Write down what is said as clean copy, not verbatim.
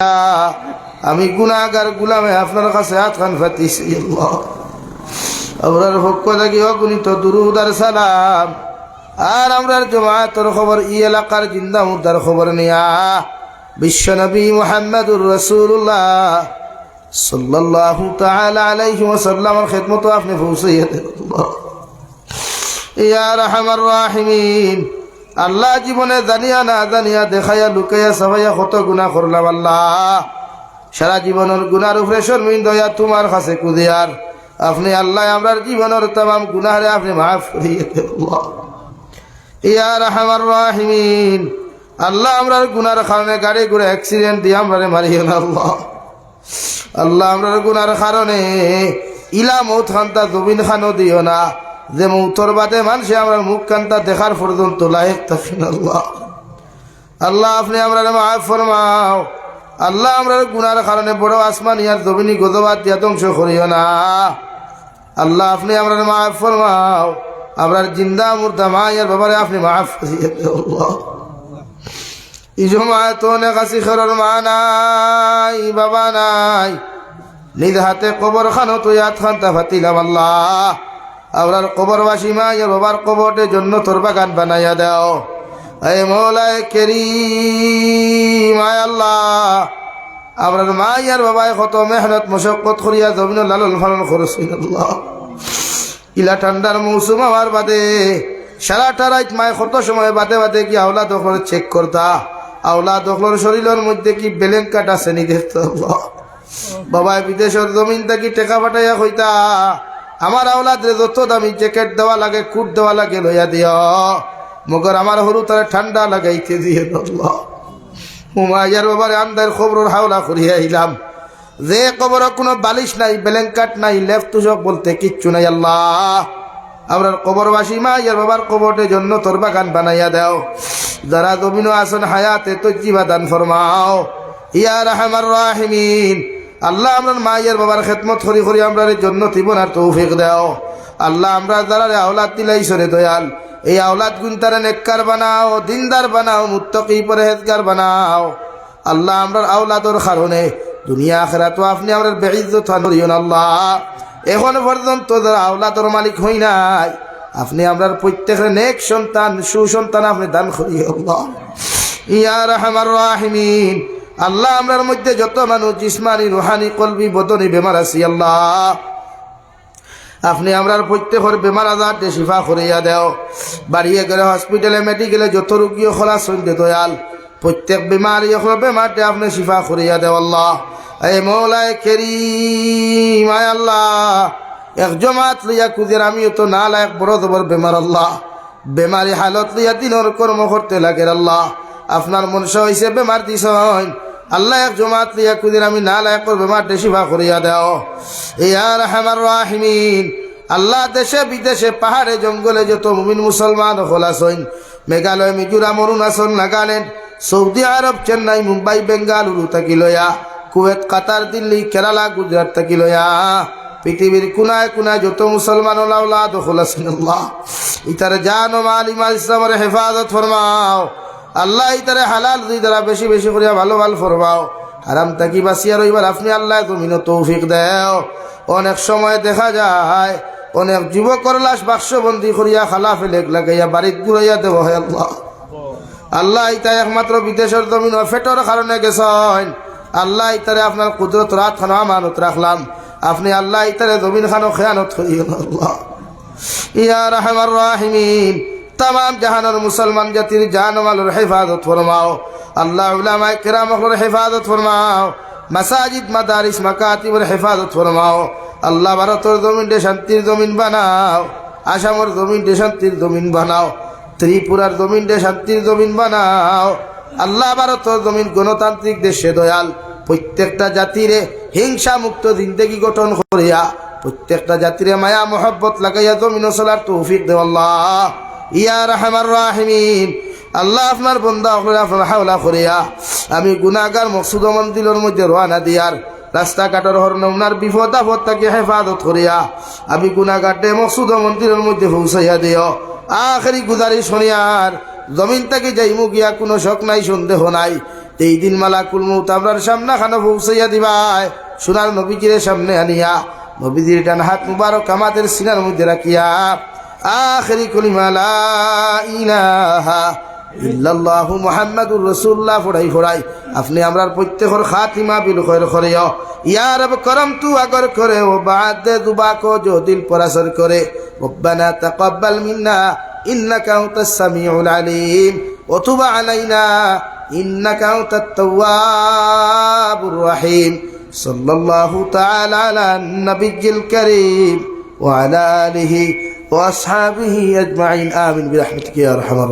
আমি গুনাহগার গুলামে আপনার কাছে হাত খান ফাতিছি আল্লাহ। আমরার পক্ষ থেকে অগণিত দুরূদ আর সালাম আর আমরার জামাতের খবর ই এলাকার জিন্দা মুর্দার খবর নিয়া বিশ্বনবী মুহাম্মদুর রাসূলুল্লাহ সাল্লাল্লাহু তাআলা আলাইহি ওয়াসাল্লামের খিদমতে আপনি পৌঁছাইয়া দেন আল্লাহ ইয়া আরহামার রাহিমিন। আল্লাহ জীবনে জানিয়া না জানিয়া দেখাইয়া লুকাইয়া সবাইয়া কত গুনাহ করলাম আল্লাহ। সারা জীবনের গুনার উপরে শর্মিন্দা হইয়া তোমার কাছে কুদিয়ার আপনি আল্লাহ আমরার জীবনের तमाम গুনাহরে আপনি মাফ করিয়ে দেন আল্লাহ ইয়া আরহামার রাহিমিন। আল্লাহ আমরার গুনার কারণে গাড়ি ঘোড়া অ্যাক্সিডেন্ট দিয়ে আমরারে মারিও না আল্লাহ। আল্লাহ আমরার গুনার কারণে ইলা মৌত খান্তা জবিন খানো দিও না, যে মৌতর বাদে মানুষে আমরা মুখ কান্তা দেখার পর্যন্ত লায়েক থাকেন আল্লাহ। আল্লাহ আপনি আমরা মাফ ফরমাও আল্লাহ। আমরা গুনার কারণে বড় আসমানি আর জমিনি গজবাত দিয়া ধ্বংস করিও না আল্লাহ। আপনি আমরা মাফ ফরমাও আমরা জিন্দা মুর্দা মায়ের বাবারে আপনি মাফ করিয়ে দেন আল্লাহ। এই জমায় তো অনেক আসি খরর মা নাই বাবা নাই, নিজ হাতে কবর খানো তো ইয়াত খান্তা ফাতিলাম আল্লাহ। আমরার কবরবাসী মায়ের বাবার কবরের জন্য তোর বাগান বানাইয়া দাও এ মৌলায় কেরিম আয় আল্লাহ। আমরার মায়ের বাবায় কত মেহনত মশক্কত করিয়া জমিন লালন পালন করছেন আল্লাহ। ইলা ঠান্ডার মৌসুম আমার বাদে সারাটা রাত মায় কত সময় বাদে বাদে কি আওলা দখল চেক করতা, আওলা দখলের শরীরের মধ্যে কি বেলেন কাট আছে নি দেখতো আল্লাহ। বাবায় বিদেশের জমিন থেকে টেকা পাঠাইয়া কইতা আমার আওলাদরে যত দামি জ্যাকেট দেওয়া লাগে কুট দেওয়া লাগে লইয়া দিও, মগর আমার হরু তারা ঠান্ডা লাগাইতে দিয়ে আল্লাহ। হুমায়ার বাবার আন্দার খবর হাওলা করিয়া আইলাম, যে কবর কোনো বালিশ নাই ব্ল্যাঙ্কেট নাই লেফট তুষক বলতে কিচ্ছু নাই আল্লাহ। আমরার কবরবাসী মায়ের বাবার কবরের জন্য তোর বাগান বানাইয়া দাও। যারা জমিনও আসন হায়াতে তো জীবাদান ফরমাও ইয়া আরহামার রাহিমিন। আল্লাহ আমরা মায়ের বাবার খেদমত করি করি আমরা জন্য জীবনার তৌফিক দাও আল্লাহ। আমরা যারা আওলাদ দিলাইছরে দয়াল এই আওলাদ গুনতারে নেককার বানাও, দিনদার বানাও, মুত্তাকি পরহেজগার বানাও আল্লাহ। আমরা আওলাদর কারণে দুনিয়া আখিরাত আপনি আমরা বেইজ্জত করিও না আল্লাহ। এখন পর্যন্ত যারা আওলাদর মালিক হই নাই আপনি আমরা প্রত্যেকের নেক সন্তান সুসন্তান আপনি দান করিও আল্লাহ ইয়া আরহামার রাহিমিন। আল্লাহ আমরার মধ্যে যত মানুষ জিসমানি রুহানি কলবি বদনি বেমার আছি আল্লাহ আপনি আমরার প্রত্যেকের বেমার আজার শিফা করিয়া দেও। বাড়িয়ে গেলে হসপিটালে মেডিকেলে যত রোগী খোলা সন্ধে দয়াল প্রত্যেক বেমারি বেমারটা আপনি শিফা করিয়া দেও আল্লাহ। এ মৌলায় কেরিম আয় আল্লাহ। এক জমাত লইয়া কুদের আমিও তো না লায়ক বড় জবর বেমার আল্লাহ। বেমারি হালত লইয়া দিনের কর্ম করতে লাগে আল্লাহ। আপনার মনসা হয়েছে বেমার দিস আল্লাহ। এক জমাত লিয়া কুদিন আমি না লায়ক বেমার শিফা করিয়া দাও ইয়া আরহামার রাহিমিন। আল্লাহ দেশে বিদেশে পাহাড়ে জঙ্গলে যত মুমিন মুসলমান হল আসইন, মেঘালয় মিজোরাম অরুণাচল নাগাল্যান্ড সৌদি আরব চেন্নাই মুম্বাই বেঙ্গালুরু থাকি লয়া কুয়েত কাতার দিল্লি কেরালা গুজরাট থাকি লয়া পৃথিবীর কোনায় কোনায় যত মুসলমান আওলাদ হল আসেন আল্লাহ ইতার জান ও মাল ইমাল ইসলামের হেফাজত ফরমাও আল্লাহ। ইতারে হালাল দুই দ্বারা বেশি বেশি করিয়া ভালো ভালো ফরমাও, হারাম তাকি বাঁচিয়া রইবার আপনি আল্লাহ তুমিও তৌফিক দেও। অনেক সময় দেখা যায় অনেক যুবকর লাশ বাক্সবন্দি করিয়া খালা ফেলে লাগাইয়া বাড়িত ঘুরাইয়া দেব হয় আল্লাহ। আল্লাহ ইতা একমাত্র বিদেশের জমিন ফেটর কারণে গেছেন আল্লাহ। ইতারে আপনার কুদরত রাত খানো আমানত রাখলাম আপনি আল্লাহ। ইতারে জমিন খানো খেয়ানত করিও না আল্লাহ ইয়া আরহামার রাহিমিন। तमाम जहानर मुसलमान जातिर जान मालर हिफाजत फरमाओ अल्लाह। उलमाए किरामर हिफाजत फरमाओ, मसाजिद मदारिस मकातिबर हिफाजत फरमाओ अल्लाह। भारतर जमीन डे शांतिर जमीन बनाओ, आसामर जमीन डे शांतिर जमीन बनाओ, त्रिपुरार जमीन डे शांतिर जमीन बनाओ अल्लाह। भारतर जमीन गणतांत्रिक देशे दयाल प्रत्येकटा जातिरे हिंसा मुक्त जिंदगी गठन करिया प्रत्येकटा जातिरे माया मोहब्बत लागाइया जमीन चलार तौफिक देओ अल्लाह ইয়া আরহামার রাহিমিন। আল্লাহ আপনার বন্দা আপনার হাওলা করিয়া আমি গুনাহগার মকসুদ মন্দিরের মধ্যে রওনা দিয়ার রাস্তাঘাটের হরনমনার বিপদ আপদ থেকে হেফাজত করিয়া আমি গুনাহগারটে মকসুদ মন্দিরের মধ্যে পৌঁছাইয়া দিও। আখেরি গুজারিশ শুনিয়ার জমিন থেকে যাইমু গিয়া কোনো শক নাই সন্দেহ নাই এই দিন মালাকুল মউত আমরার সামনে খানা পৌঁছাইয়া দিবাই সোনার নবীজির সামনে আনিয়া নবীজির ডান হাত মুবারক আমাদের সিনার মধ্যে রাখিয়া আখেরি কলিমা লা ইলাহা ইল্লাল্লাহু মুহাম্মাদুর রাসূলুল্লাহ ফড়াই আপনি আমরার প্রত্যেকর খাতিমা বিল খৈর করিও ইয়া রব করম তু আগর করে ও বাদ দুবা কো जो दिल पर असर करे रब्बना तकब्बल मिन्ना इन्नका अंतस समीउल अलीम व तुब अलैना इन्नका अंतत तव्वाबुर रहीम सल्लल्लाहु तआला अला नबिय्यिल करीम व अला आलिहि व अस्हाबिहि अजमाइन आमीन बिरहमतिका या अरहमर